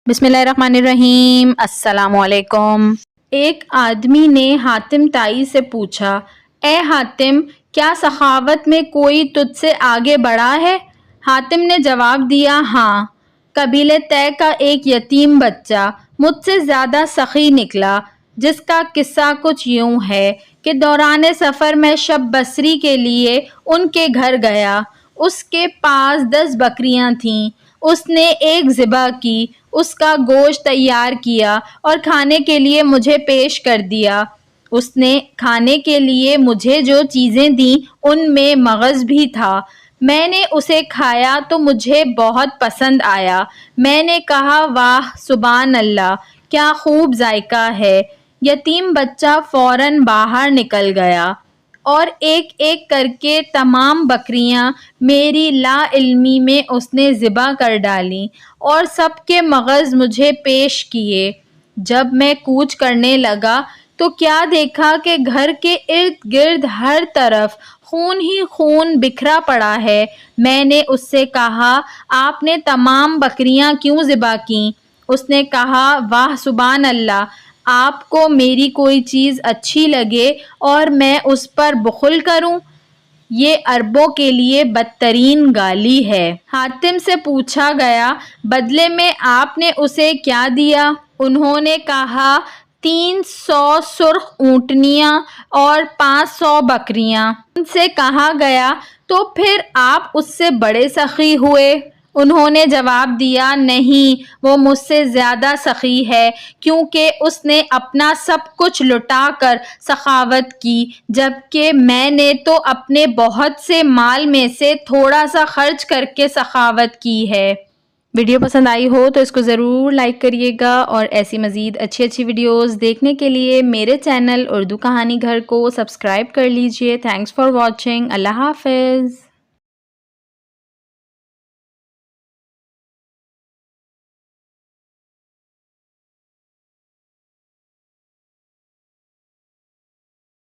बिस्मिल्लाहिर्रहमानिर्रहीम। अस्सलाम वालेकुम। एक आदमी ने हातिम ताई से पूछा, ए हातिम, क्या सखावत में कोई तुझसे आगे बढ़ा है? हातिम ने जवाब दिया, हाँ। कबीले तय का एक यतीम बच्चा मुझसे ज़्यादा सखी निकला, जिसका किस्सा कुछ यूं है कि दौरान सफ़र में शब बसरी के लिए उनके घर गया। उसके पास 10 बकरियां थीं। उसने एक ज़िबा की, उसका गोश्त तैयार किया और खाने के लिए मुझे पेश कर दिया। उसने खाने के लिए मुझे जो चीज़ें दी उनमें मगज़ भी था। मैंने उसे खाया तो मुझे बहुत पसंद आया। मैंने कहा, वाह सुभान अल्लाह, क्या खूब जायका है। यतीम बच्चा फ़ौरन बाहर निकल गया और एक एक करके तमाम बकरियां मेरी लाइल्मी में उसने ज़िबा कर डालीं और सबके मगज़ मुझे पेश किए। जब मैं कूच करने लगा तो क्या देखा कि घर के इर्द गिर्द हर तरफ खून ही खून बिखरा पड़ा है। मैंने उससे कहा, आपने तमाम बकरियां क्यों ज़िबा की? उसने कहा, वाह सुभान अल्लाह, आपको मेरी कोई चीज़ अच्छी लगे और मैं उस पर बुख़ल करूं, ये अरबों के लिए बदतरीन गाली है। हातिम से पूछा गया, बदले में आपने उसे क्या दिया? उन्होंने कहा, 300 सुर्ख ऊँटनियाँ और 500 बकरियाँ। उनसे कहा गया, तो फिर आप उससे बड़े सखी हुए? उन्होंने जवाब दिया, नहीं, वो मुझसे ज़्यादा सखी है, क्योंकि उसने अपना सब कुछ लुटा कर सखावत की, जबकि मैंने तो अपने बहुत से माल में से थोड़ा सा खर्च करके सखावत की है। वीडियो पसंद आई हो तो इसको ज़रूर लाइक करिएगा और ऐसी मज़ीद अच्छी वीडियोस देखने के लिए मेरे चैनल उर्दू कहानी घर को सब्सक्राइब कर लीजिए। Thanks for watching. अल्लाह हाफ़िज़।